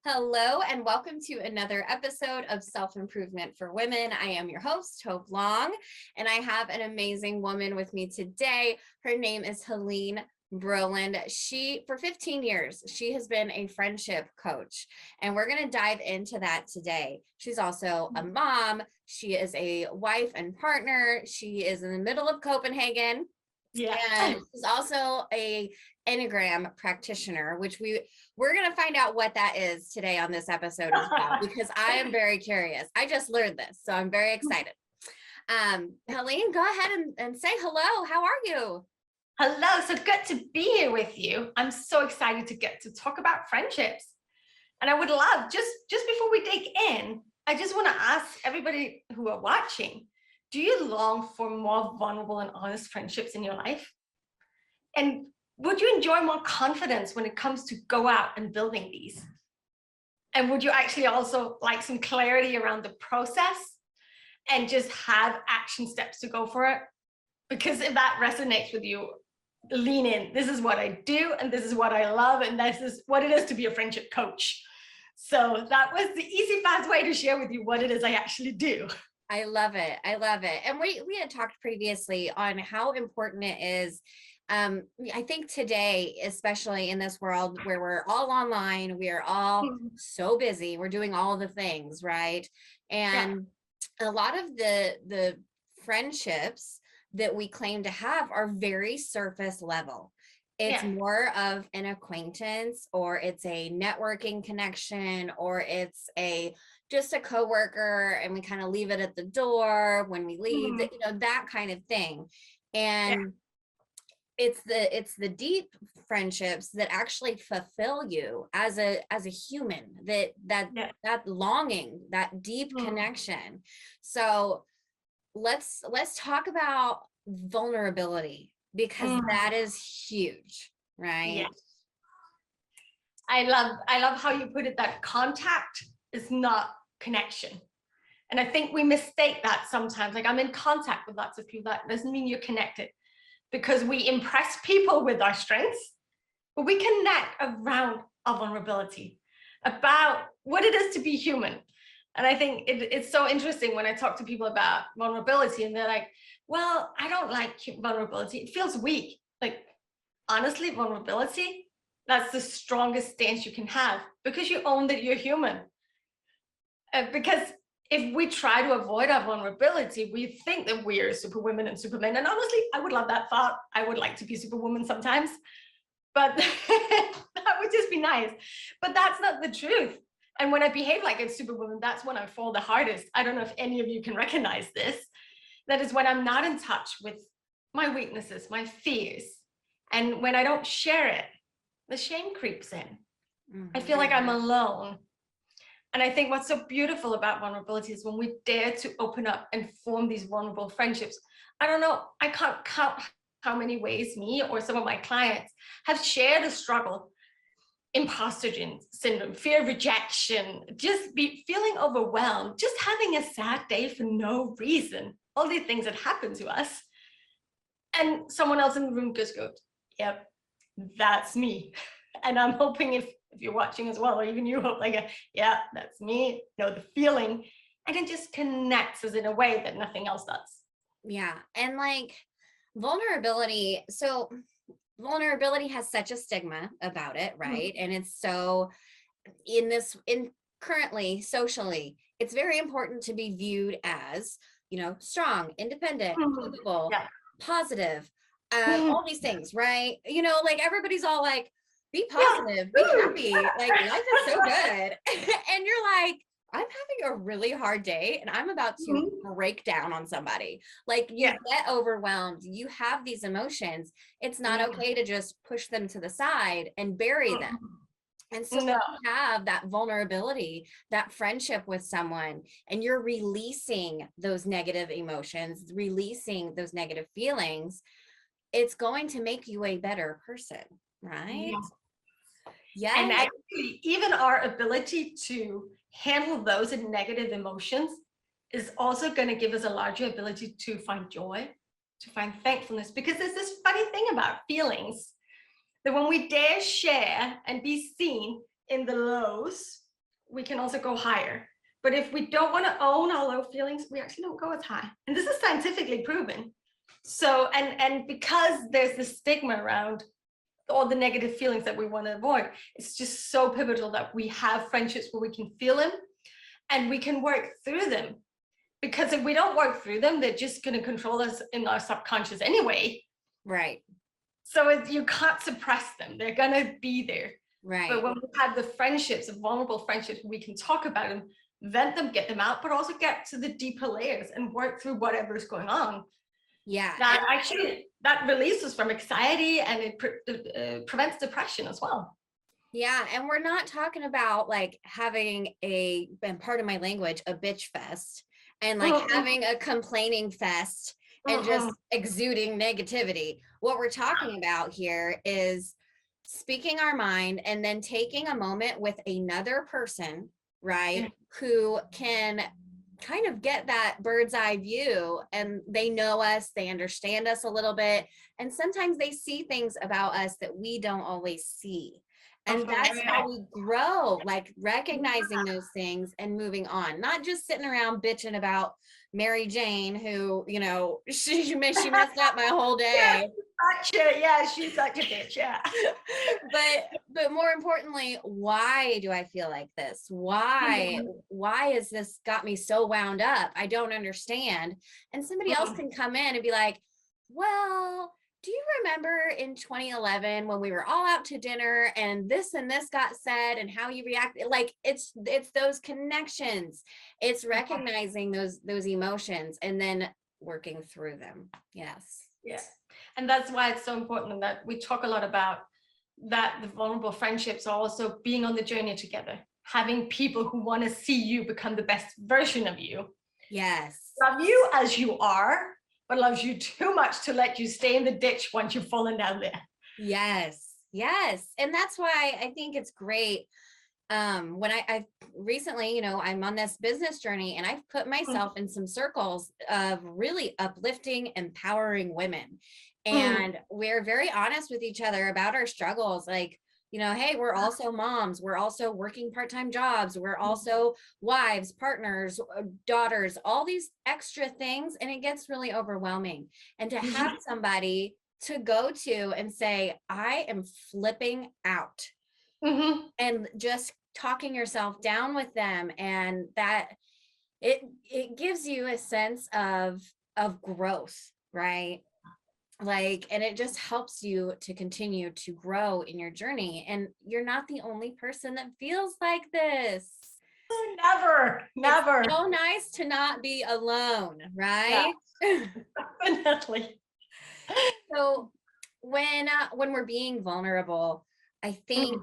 Hello, and welcome to another episode of Self-Improvement for Women. I am your host, Hope Long, and I have an amazing woman with me today. Her name is Helene Brolund. For 15 years, she has been a friendship coach, and we're going to dive into that today. She's also a mom. She is a wife and partner. She is in the middle of Copenhagen. Yeah. And she's also a Enneagram practitioner, which we're going to find out what that is today on this episode as well, because I am very curious. I just learned this, so I'm very excited. Helene, go ahead and say hello. How are you? Hello, so good to be here with you. I'm so excited to get to talk about friendships. And I would love, just before we dig in, I just want to ask everybody who are watching, do you long for more vulnerable and honest friendships in your life? And would you enjoy more confidence when it comes to go out and building these? And would you actually also like some clarity around the process and just have action steps to go for it? Because if that resonates with you, lean in. This is what I do, and this is what I love, and this is what it is to be a friendship coach. So that was the easy, fast way to share with you what it is I actually do. I love it. I love it. And we had talked previously on how important it is. I think today, especially in this world where we're all online, we are all so busy, we're doing all the things, right? And a lot of the friendships that we claim to have are very surface level. It's more of an acquaintance, or it's a networking connection, or it's just a coworker, and we kind of leave it at the door when we leave, that kind of thing. And it's the deep friendships that actually fulfill you as a human, that longing, that deep connection. So let's talk about vulnerability, because that is huge, right? Yes. I love how you put it, that contact is not connection. And I think we mistake that sometimes. Like, I'm in contact with lots of people, that doesn't mean you're connected, because we impress people with our strengths, but we connect around our vulnerability, about what it is to be human. And I think it's so interesting when I talk to people about vulnerability, and they're like, well, I don't like vulnerability. It feels weak. Like, honestly, vulnerability, that's the strongest stance you can have, because you own that you're human. Because if we try to avoid our vulnerability, we think that we are superwomen and supermen. And honestly, I would love that thought. I would like to be superwoman sometimes, but that would just be nice. But that's not the truth. And when I behave like a superwoman, that's when I fall the hardest. I don't know if any of you can recognize this. That is when I'm not in touch with my weaknesses, my fears. And when I don't share it, the shame creeps in. I feel like I'm alone. And I think what's so beautiful about vulnerability is when we dare to open up and form these vulnerable friendships. I don't know, I can't count how many ways me or some of my clients have shared a struggle, imposter syndrome, fear of rejection, just feeling overwhelmed, just having a sad day for no reason, all these things that happen to us. And someone else in the room just goes, yep, that's me. And I'm hoping if you're watching as well, or even you hope, like, yeah, that's me, the feeling, and it just connects us in a way that nothing else does. Yeah. And like vulnerability, so vulnerability has such a stigma about it, right? And it's so currently socially, it's very important to be viewed as, strong, independent, capable, positive, all these things, right? Like everybody's all like, be positive, be happy, like life is so good. And you're like, I'm having a really hard day and I'm about to break down on somebody. Like, you get overwhelmed, you have these emotions. It's not okay to just push them to the side and bury them. And so when you have that vulnerability, that friendship with someone, and you're releasing those negative emotions, releasing those negative feelings, it's going to make you a better person, right? Yeah. And actually, even our ability to handle those negative emotions is also going to give us a larger ability to find joy, to find thankfulness, because there's this funny thing about feelings, that when we dare share and be seen in the lows, we can also go higher. But if we don't want to own our low feelings, we actually don't go as high. And this is scientifically proven. So, and because there's this stigma around all the negative feelings that we want to avoid, it's just so pivotal that we have friendships where we can feel them and we can work through them. Because if we don't work through them, they're just going to control us in our subconscious anyway. Right. So you can't suppress them. They're going to be there. Right. But when we have the friendships, the vulnerable friendships, we can talk about them, vent them, get them out, but also get to the deeper layers and work through whatever is going on. Yeah. That actually, that releases from anxiety, and it prevents depression as well. Yeah. And we're not talking about like having and part of my language, a bitch fest, and like having a complaining fest and just exuding negativity. What we're talking about here is speaking our mind and then taking a moment with another person, right, who can kind of get that bird's eye view, and they know us, they understand us a little bit, and sometimes they see things about us that we don't always see. And that's how we grow, like recognizing those things and moving on, not just sitting around bitching about Mary Jane, who, you know, she messed up my whole day. Yeah, she's such a bitch. Yeah. But more importantly, why do I feel like this? Why is this got me so wound up? I don't understand. And somebody else can come in and be like, well, do you remember in 2011 when we were all out to dinner and this got said and how you reacted? Like it's those connections. It's recognizing those emotions and then working through them. Yes. Yeah. And that's why it's so important that we talk a lot about that the vulnerable friendships are also being on the journey together, having people who want to see you become the best version of you. Yes. Love you as you are, but loves you too much to let you stay in the ditch once you've fallen down there. Yes. Yes. And that's why I think it's great. When I recently, you know, I'm on this business journey and I've put myself in some circles of really uplifting, empowering women. And we're very honest with each other about our struggles. Like, you know, hey, we're also moms. We're also working part-time jobs. We're also wives, partners, daughters, all these extra things. And it gets really overwhelming. And to have somebody to go to and say, I am flipping out. And just talking yourself down with them, and that it gives you a sense of growth, right? Like, and it just helps you to continue to grow in your journey. And you're not the only person that feels like this. Never. It's so nice to not be alone, right? Yeah. Definitely. So when we're being vulnerable, I think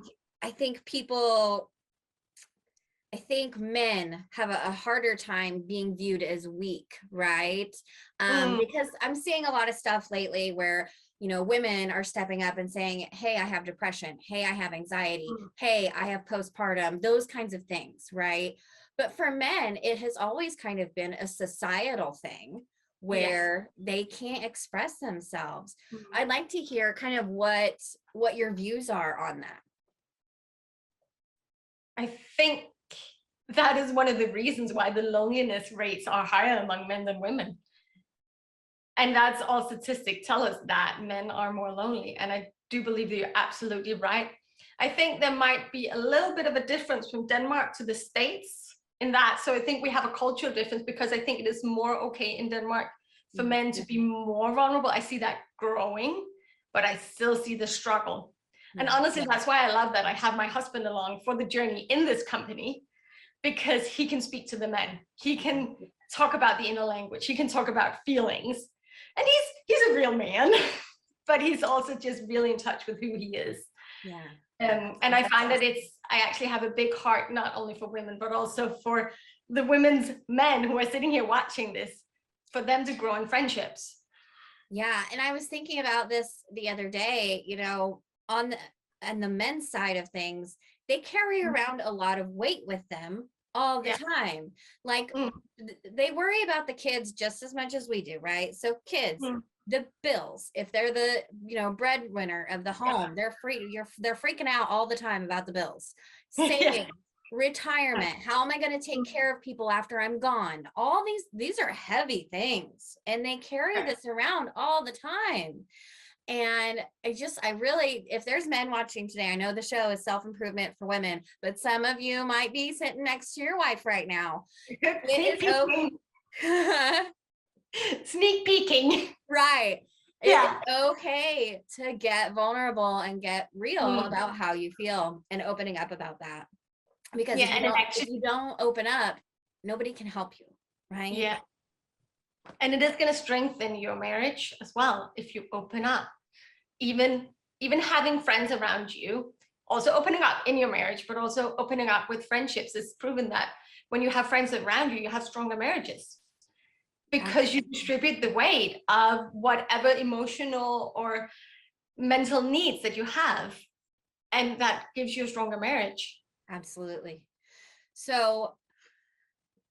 men have a harder time being viewed as weak, right? Because I'm seeing a lot of stuff lately where, you know, women are stepping up and saying, hey, I have depression. Hey, I have anxiety. Hey, I have postpartum, those kinds of things, right? But for men, it has always kind of been a societal thing where they can't express themselves. I'd like to hear kind of what your views are on that. I think that is one of the reasons why the loneliness rates are higher among men than women. And that's all statistics tell us, that men are more lonely. And I do believe that you're absolutely right. I think there might be a little bit of a difference from Denmark to the States in that. So I think we have a cultural difference, because I think it is more okay in Denmark for men to be more vulnerable. I see that growing, but I still see the struggle. And honestly, that's why I love that I have my husband along for the journey in this company, because he can speak to the men. He can talk about the inner language. He can talk about feelings. And he's a real man, but he's also just really in touch with who he is. Yeah. And I find that I actually have a big heart, not only for women, but also for the women's men who are sitting here watching this, for them to grow in friendships. Yeah. And I was thinking about this the other day, you know, on the men's side of things, they carry around a lot of weight with them all the time. Like they worry about the kids just as much as we do, right? So kids, the bills, if they're the, you know, breadwinner of the home, they're freaking out all the time about the bills. Savings, retirement, how am I going to take care of people after I'm gone? All these are heavy things, and they carry this around all the time. And I really, if there's men watching today, I know the show is self-improvement for women, but some of you might be sitting next to your wife right now. It is okay. Sneak peeking. Right. Yeah. It's okay to get vulnerable and get real about how you feel and opening up about that. Because if you don't open up, nobody can help you, right? Yeah. And it is going to strengthen your marriage as well if you open up. Even having friends around you, also opening up in your marriage, but also opening up with friendships. It's proven that when you have friends around you, you have stronger marriages, because you distribute the weight of whatever emotional or mental needs that you have, and that gives you a stronger marriage. Absolutely. So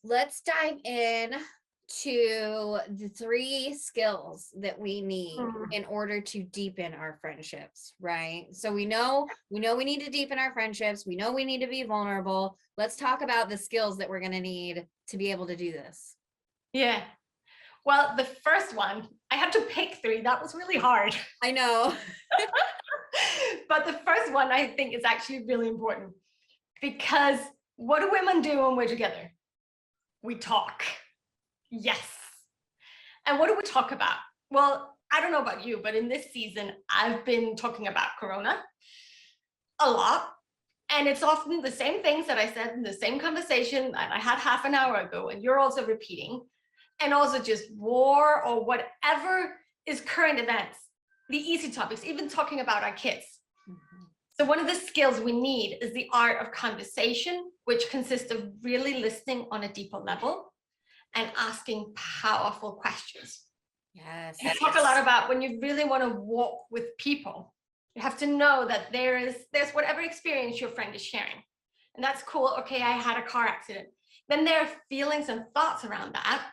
let's dive in to the 3 skills that we need in order to deepen our friendships, right? So we know we need to deepen our friendships. We know we need to be vulnerable. Let's talk about the skills that we're going to need to be able to do this. Yeah. Well, the first one, I had to pick 3. That was really hard. I know. But the first one I think is actually really important, because what do women do when we're together? We talk. Yes. And what do we talk about? Well, I don't know about you, but in this season, I've been talking about Corona a lot. And it's often the same things that I said in the same conversation that I had half an hour ago, and you're also repeating. And also just war or whatever is current events, the easy topics, even talking about our kids. So one of the skills we need is the art of conversation, which consists of really listening on a deeper level and asking powerful questions. Yes. I talk a lot about when you really want to walk with people, you have to know that there's whatever experience your friend is sharing. And that's cool. Okay, I had a car accident. Then there are feelings and thoughts around that.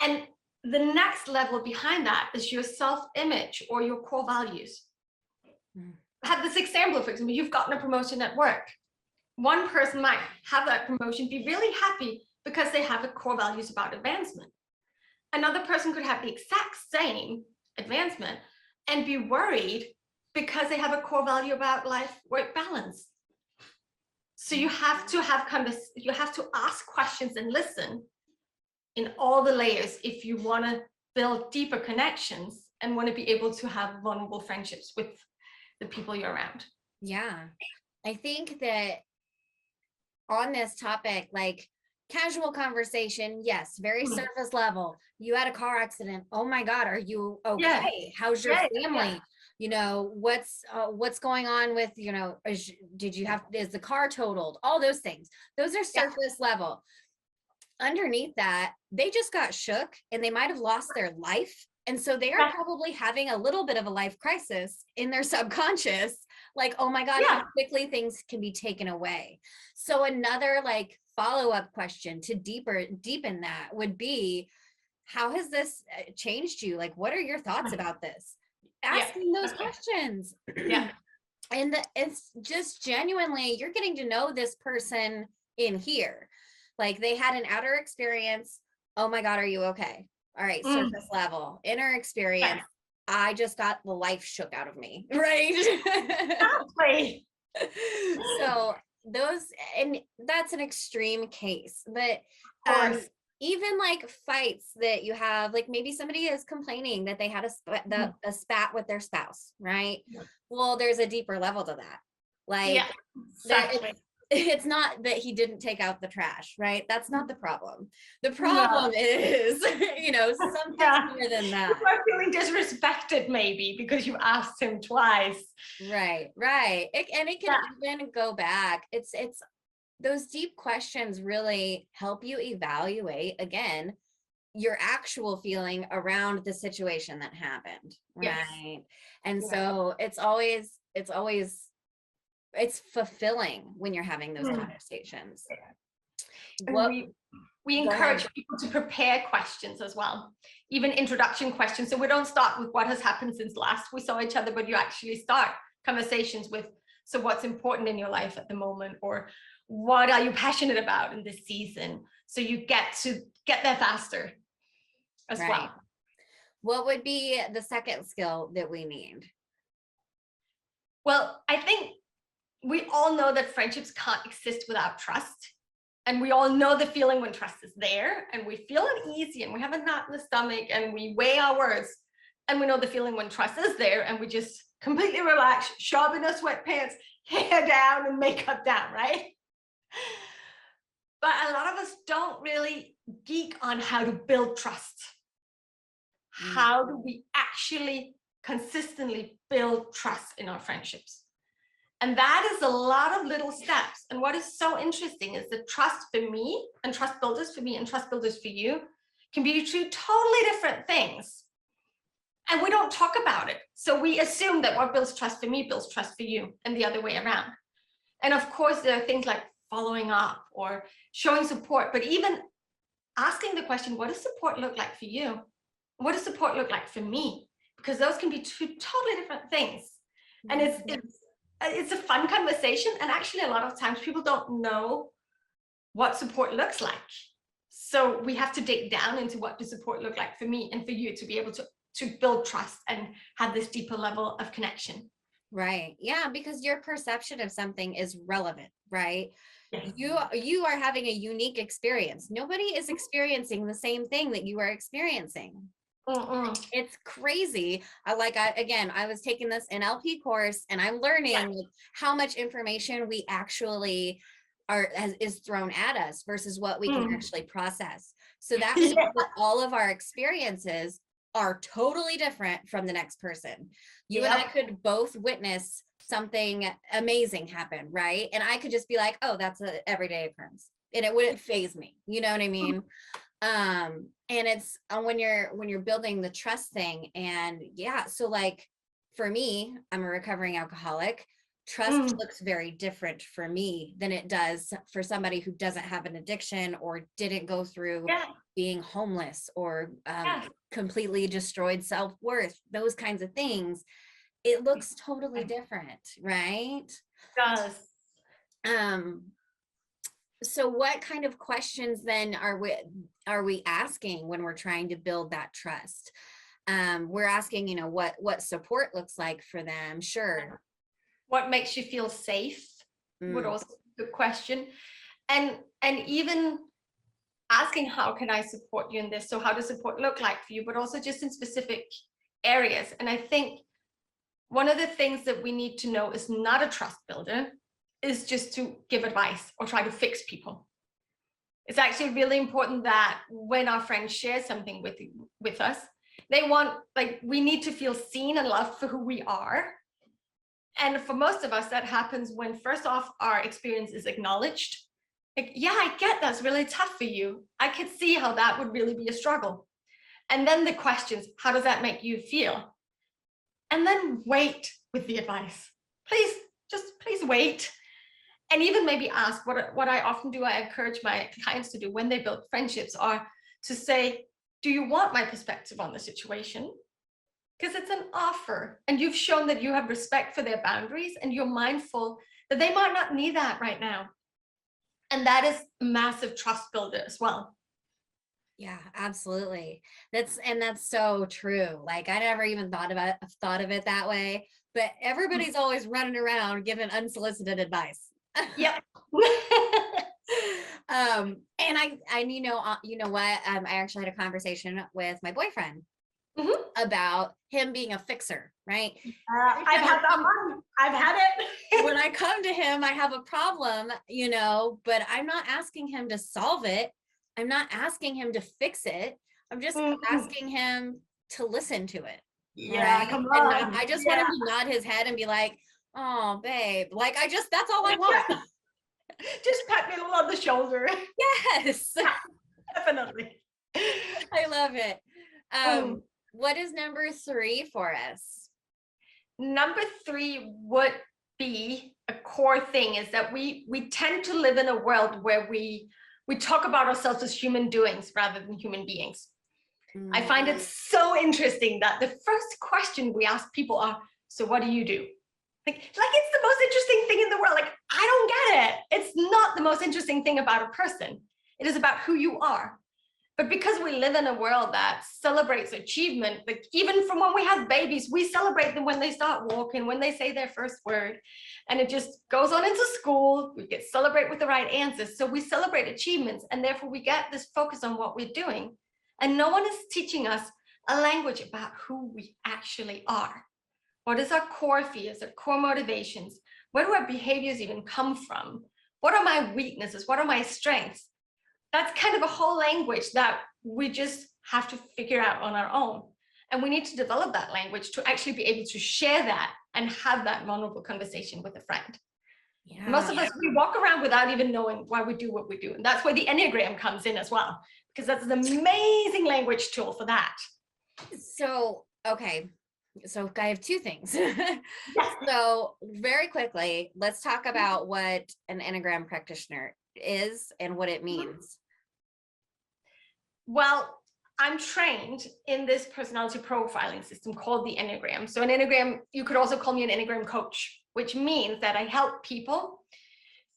And the next level behind that is your self-image or your core values. I have this example, for example, you've gotten a promotion at work. One person might have that promotion, be really happy because they have the core values about advancement. Another person could have the exact same advancement and be worried because they have a core value about life-work balance. So you have to ask questions and listen in all the layers if you want to build deeper connections and want to be able to have vulnerable friendships with the people you're around. Yeah. I think that on this topic, like casual conversation, yes, very surface level. You had a car accident. Oh my God, are you okay? Yeah. How's your family? Yeah. You know, what's going on with, you know, is the car totaled? All those things. Those are surface level. Underneath that, they just got shook and they might have lost their life. And so they are probably having a little bit of a life crisis in their subconscious, like, oh my God, how quickly things can be taken away. So another like follow-up question to deepen that would be, how has this changed you? Like, what are your thoughts about this? Asking those questions. Yeah. And it's just genuinely, you're getting to know this person in here. Like they had an outer experience. Oh my God, are you okay? All right, surface level. Inner experience. I just got the life shook out of me, right? Exactly. So those, and that's an extreme case, but even like fights that you have, like maybe somebody is complaining that they had a spat with their spouse, right? Well, there's a deeper level to that. Like it's not that he didn't take out the trash, right? That's not the problem. The problem is, you know, something more than that. You are feeling disrespected maybe because you asked him twice. Right. And it can even go back. It's those deep questions really help you evaluate, again, your actual feeling around the situation that happened, right? And so it's fulfilling when you're having those conversations. We encourage people to prepare questions as well, even introduction questions. So we don't start with what has happened since last we saw each other, but you actually start conversations with, so what's important in your life at the moment, or what are you passionate about in this season? So you get there faster as Right. well. What would be the second skill that we need? Well, I think we all know that friendships can't exist without trust. And we all know the feeling when trust is there and we feel uneasy and we have a knot in the stomach and we weigh our words. And we know the feeling when trust is there and we just completely relax, shove in our sweatpants, hair down and makeup down, right? But a lot of us don't really geek on how to build trust. How do we actually consistently build trust in our friendships? And that is a lot of little steps. And what is so interesting is that trust for me and trust builders for me and trust builders for you can be two totally different things. And we don't talk about it. So we assume that what builds trust for me builds trust for you and the other way around. And of course, there are things like following up or showing support, but even asking the question, what does support look like for you? What does support look like for me? Because those can be two totally different things. And it's a fun conversation. And actually, a lot of times people don't know what support looks like. So we have to dig down into what does support look like for me and for you to be able to build trust and have this deeper level of connection. Right. Yeah, because your perception of something is relevant, right? Yes. You are having a unique experience. Nobody is experiencing the same thing that you are experiencing. It's crazy. I was taking this NLP course and I'm learning how much information we actually is thrown at us versus what we can actually process. So that means that all of our experiences are totally different from the next person. You and I could both witness something amazing happen, right? And I could just be like, oh, that's an everyday occurrence. And it wouldn't faze me. You know what I mean? And it's when you're building the trust thing. And yeah, so like for me, I'm a recovering alcoholic. Trust looks very different for me than it does for somebody who doesn't have an addiction or didn't go through being homeless or completely destroyed self-worth, those kinds of things. It looks totally different, right? It does. So what kind of questions then are we asking when we're trying to build that trust? We're asking, what support looks like for them. Sure. What makes you feel safe would also be a good question. And even asking, how can I support you in this? So how does support look like for you, but also just in specific areas. And I think one of the things that we need to know is not a trust builder is just to give advice or try to fix people. It's actually really important that when our friends share something with us, we need to feel seen and loved for who we are. And for most of us, that happens when first off, our experience is acknowledged. Like, yeah, I get that's really tough for you. I could see how that would really be a struggle. And then the questions, how does that make you feel? And then wait with the advice. Please wait. And even maybe ask what I often do, I encourage my clients to do when they build friendships are to say, do you want my perspective on the situation? Because it's an offer and you've shown that you have respect for their boundaries and you're mindful that they might not need that right now. And that is a massive trust builder as well. Yeah, absolutely. That's so true. Like I never even thought of it that way, but everybody's always running around giving unsolicited advice. Yep. And you know what? I actually had a conversation with my boyfriend about him being a fixer, right? I've had that one. I've had it. When I come to him, I have a problem, but I'm not asking him to solve it. I'm not asking him to fix it. I'm just asking him to listen to it. Yeah, right? come on. And I just want him to nod his head and be like, oh, babe. Like, that's all I want. Just pat me a little on the shoulder. Yes. Definitely. I love it. What is number 3 for us? Number 3 would be a core thing is that we tend to live in a world where we talk about ourselves as human doings rather than human beings. I find it so interesting that the first question we ask people are, so what do you do? Like it's the most interesting thing in the world. Like, I don't get it. It's not the most interesting thing about a person. It is about who you are. But because we live in a world that celebrates achievement, like even from when we have babies, we celebrate them when they start walking, when they say their first word, and it just goes on into school. We get celebrate with the right answers. So we celebrate achievements, and therefore we get this focus on what we're doing. And no one is teaching us a language about who we actually are. What is our core fears, our core motivations? Where do our behaviors even come from? What are my weaknesses? What are my strengths? That's kind of a whole language that we just have to figure out on our own. And we need to develop that language to actually be able to share that and have that vulnerable conversation with a friend. Yeah. Most of us, we walk around without even knowing why we do what we do. And that's where the Enneagram comes in as well, because that's an amazing language tool for that. So, okay. So I have two things. So very quickly, let's talk about what an Enneagram practitioner is and what it means. Well, I'm trained in this personality profiling system called the Enneagram. So an Enneagram, you could also call me an Enneagram coach, which means that I help people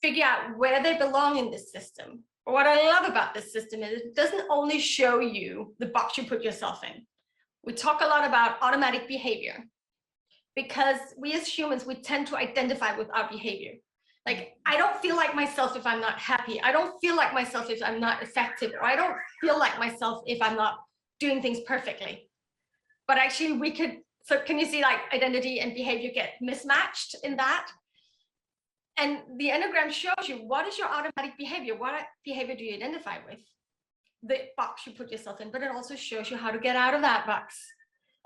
figure out where they belong in this system. But what I love about this system is it doesn't only show you the box you put yourself in. We talk a lot about automatic behavior because we as humans, we tend to identify with our behavior. Like, I don't feel like myself if I'm not happy. I don't feel like myself if I'm not effective, or I don't feel like myself if I'm not doing things perfectly. But actually we could, so can you see like identity and behavior get mismatched in that? And the Enneagram shows you what is your automatic behavior? What behavior do you identify with? The box you put yourself in, but it also shows you how to get out of that box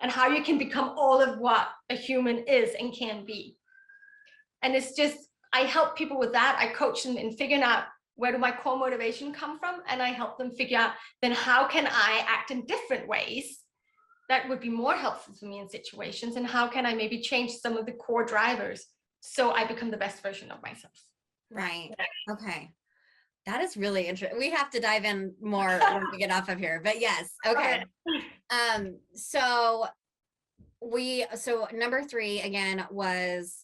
and how you can become all of what a human is and can be. And it's just, I help people with that. I coach them in figuring out where do my core motivation come from, and I help them figure out then how can I act in different ways that would be more helpful for me in situations, and how can I maybe change some of the core drivers so I become the best version of myself. Right. Okay. That is really interesting. We have to dive in more when we get off of here, but yes. Okay. So number 3 again was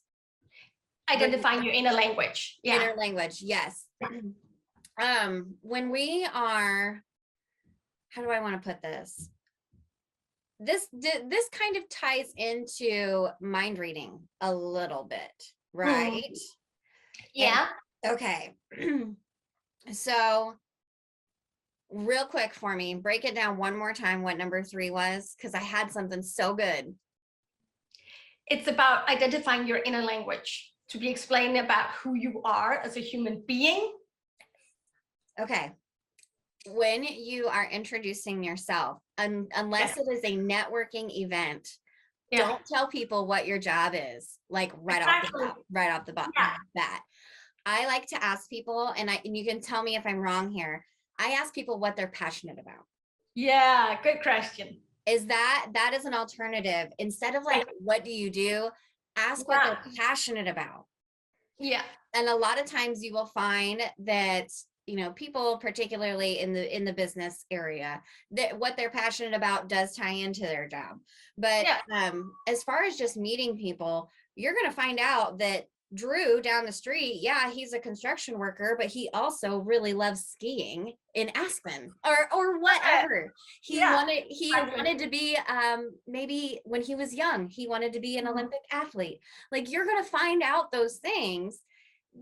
identifying your inner language. Yeah. Inner language. Yes. When we are, how do I want to put this? This kind of ties into mind reading a little bit, right? Yeah. And, okay. So real quick for me, break it down one more time what number 3 was, because I had something so good. It's about identifying your inner language to be explaining about who you are as a human being. Okay. When you are introducing yourself, unless it is a networking event, don't tell people what your job is, like right off the bat. I like to ask people, and you can tell me if I'm wrong here. I ask people what they're passionate about. Yeah, good question. Is that is an alternative. Instead of like, what do you do? Ask what they're passionate about. Yeah. And a lot of times you will find that, you know, people, particularly in the business area, that what they're passionate about does tie into their job. But as far as just meeting people, you're going to find out that Drew down the street, yeah, he's a construction worker, but he also really loves skiing in Aspen or whatever. He wanted to be, maybe when he was young, he wanted to be an Olympic athlete. Like, you're going to find out those things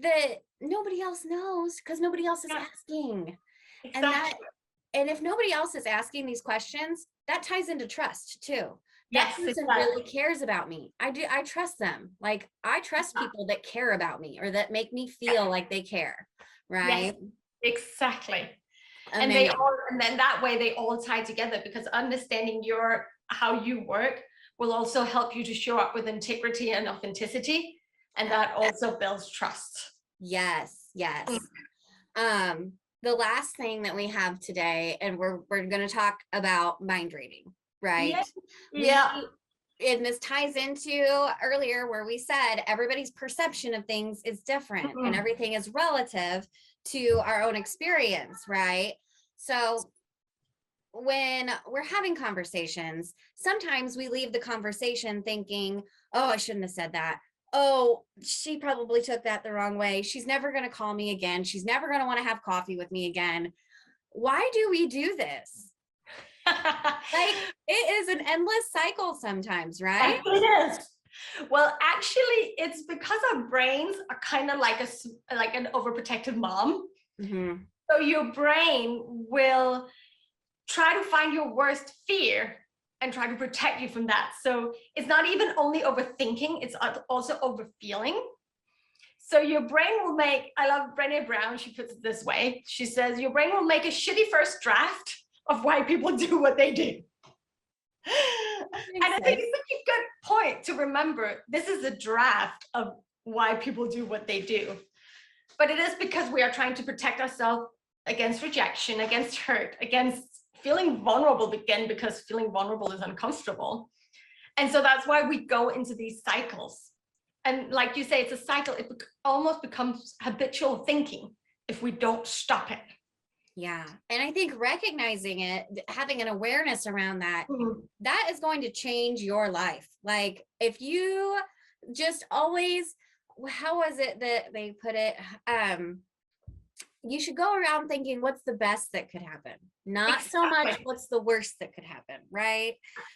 that nobody else knows because nobody else is asking. Exactly. And if nobody else is asking these questions, that ties into trust too. That Yes, person really cares about me. I trust them. Like, I trust people that care about me or that make me feel like they care. Right. Yes, exactly. Amazing. And then that way they all tie together, because understanding how you work will also help you to show up with integrity and authenticity. And that also builds trust. Yes. The last thing that we have today, and we're going to talk about mind reading, right? Yeah. And this ties into earlier where we said everybody's perception of things is different and everything is relative to our own experience, right? So when we're having conversations, sometimes we leave the conversation thinking, oh, I shouldn't have said that. oh, she probably took that the wrong way. She's never going to call me again. She's never going to want to have coffee with me again. Why do we do this? Like, it is an endless cycle sometimes, right? It is. Well, actually, it's because our brains are kind of like like an overprotective mom. Mm-hmm. So your brain will try to find your worst fear and try to protect you from that. So it's not even only overthinking, it's also overfeeling. So your brain will make, I love Brené Brown, she puts it this way. She says, your brain will make a shitty first draft of why people do what they do. And I think it's such a good point to remember. This is a draft of why people do what they do. But it is because we are trying to protect ourselves against rejection, against hurt, against feeling vulnerable again, because feeling vulnerable is uncomfortable. And so that's why we go into these cycles. And like you say, it's a cycle. It almost becomes habitual thinking if we don't stop it. Yeah. And I think recognizing it, having an awareness around that, that is going to change your life. Like if you just always, how was it that they put it? You should go around thinking what's the best that could happen, not so much what's the worst that could happen, right?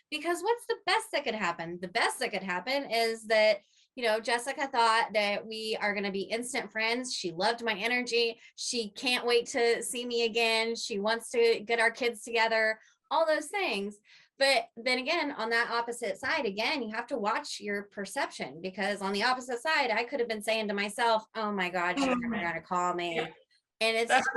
Because what's the best that could happen? The best that could happen is that, you know, Jessica thought that we are going to be instant friends. She loved my energy. She can't wait to see me again. She wants to get our kids together, all those things. But then again, on that opposite side, again, you have to watch your perception, because on the opposite side, I could have been saying to myself, oh my God, she's never going to call me. Yeah. And it's just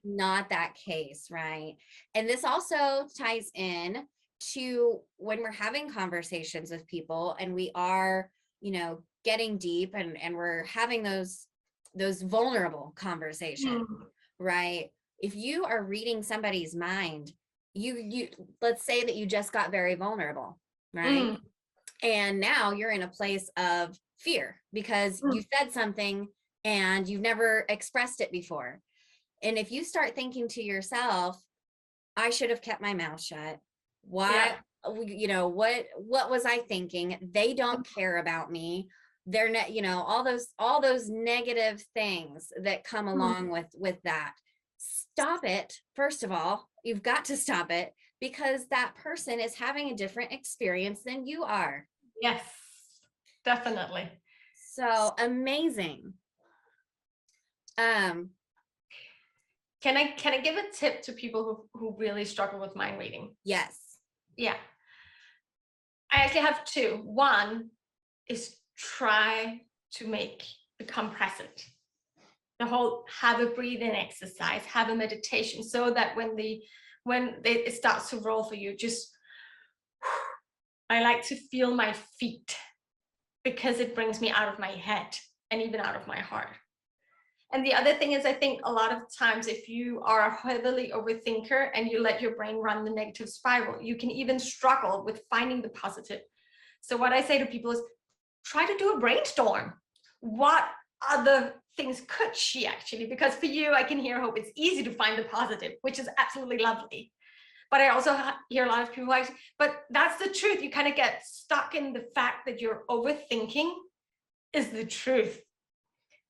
not that case, right? And this also ties in to when we're having conversations with people and we are, you know, getting deep and we're having those vulnerable conversations, right? If you are reading somebody's mind, you let's say that you just got very vulnerable, right? And now you're in a place of fear because you said something and you've never expressed it before. And if you start thinking to yourself, I should have kept my mouth shut. Why, you know, what was I thinking? They don't care about me. They're not, you know, all those negative things that come along with that. Stop it. First of all, you've got to stop it, because that person is having a different experience than you are. Yes, definitely. So amazing. Can I give a tip to people who really struggle with mind reading? Yes. Yeah. I actually have two. One is try to become present. The whole have a breathing exercise, have a meditation, so that when it starts to roll for you, just I like to feel my feet, because it brings me out of my head and even out of my heart. And the other thing is, I think a lot of times if you are a heavily overthinker and you let your brain run the negative spiral, you can even struggle with finding the positive. So what I say to people is, try to do a brainstorm. What other things could she actually? Because for you, I can hear, Hope, it's easy to find the positive, which is absolutely lovely. But I also hear a lot of people like, but that's the truth. You kind of get stuck in the fact that you're overthinking is the truth.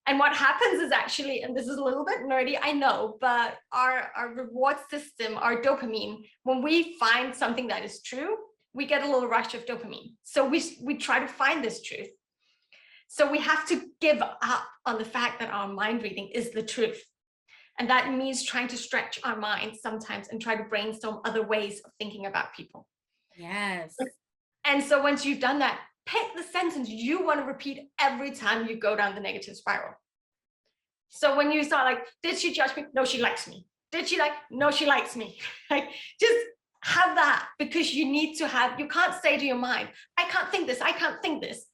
And what happens is actually, and this is a little bit nerdy, I know, but our reward system, our dopamine, when we find something that is true, we get a little rush of dopamine. So we try to find this truth. So we have to give up on the fact that our mind reading is the truth. And that means trying to stretch our minds sometimes and try to brainstorm other ways of thinking about people. Yes. And so once you've done that, pick the sentence you want to repeat every time you go down the negative spiral. So when you start like, did she judge me? No, she likes me. Did she like? No, she likes me. Like, just have that, because you need to have, you can't say to your mind, I can't think this, I can't think this.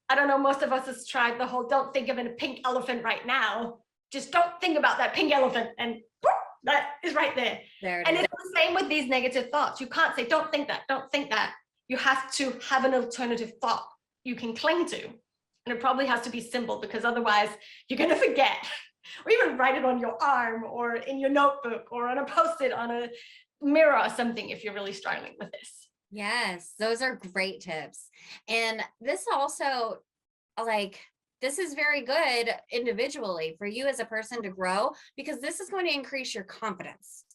I don't know, most of us has tried the whole, don't think of a pink elephant right now. Just don't think about that pink elephant, and whoop, that is right there. And it's the same with these negative thoughts. You can't say, don't think that, don't think that. You have to have an alternative thought you can cling to. And it probably has to be simple, because otherwise you're going to forget, or even write it on your arm or in your notebook or on a post-it on a mirror or something if you're really struggling with this. Yes, those are great tips. And this also like, this is very good individually for you as a person to grow, because this is going to increase your confidence,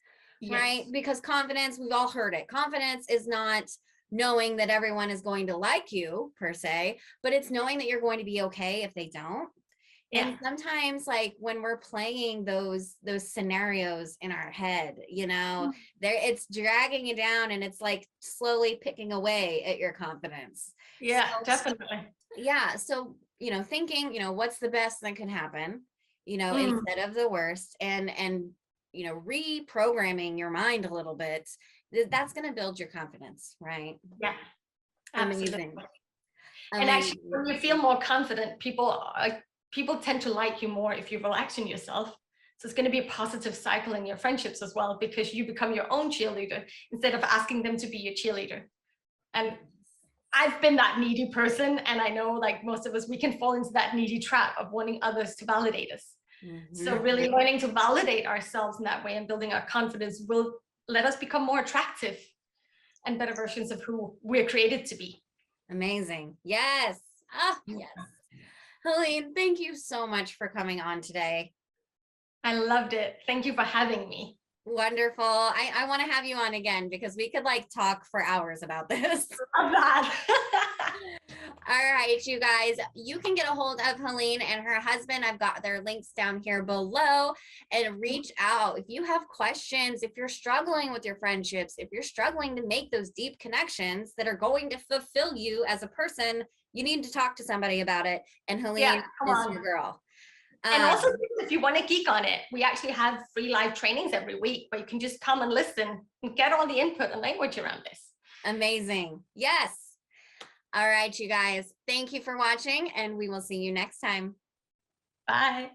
right? Yes. Because confidence, we've all heard it. Confidence is not knowing that everyone is going to like you per se, but it's knowing that you're going to be okay if they don't. Yeah. And sometimes, like, when we're playing those scenarios in our head, you know, there, it's dragging you down, and it's like slowly picking away at your confidence. So Yeah, definitely. yeah, so, you know, thinking, you know, what's the best that can happen, you know, Mm, instead of the worst, and you know, reprogramming your mind a little bit, that's going to build your confidence, right? yeah, absolutely. Amazing. And actually, Amazing. when you feel more confident, people tend to like you more if you relax in yourself. So it's going to be a positive cycle in your friendships as well, because you become your own cheerleader instead of asking them to be your cheerleader. And I've been that needy person, and I know, like most of us, we can fall into that needy trap of wanting others to validate us. So Mhm. really learning to validate ourselves in that way and building our confidence will let us become more attractive and better versions of who we're created to be. Amazing. Yes. Ah, yes. Helene, thank you so much for coming on today. I loved it. Thank you for having me. Wonderful. I want to have you on again, because we could like talk for hours about this. Love that. All right, you guys, you can get a hold of Helene and her husband. I've got their links down here below, and reach out if you have questions, if you're struggling with your friendships, if you're struggling to make those deep connections that are going to fulfill you as a person. You need to talk to somebody about it, and Yeah, Helene come is your on. girl. And also, Um, if you want to geek on it, we actually have free live trainings every week where you can just come and listen and get all the input and language around this. Amazing. Yes. All right, you guys, thank you for watching, and we will see you next time. Bye.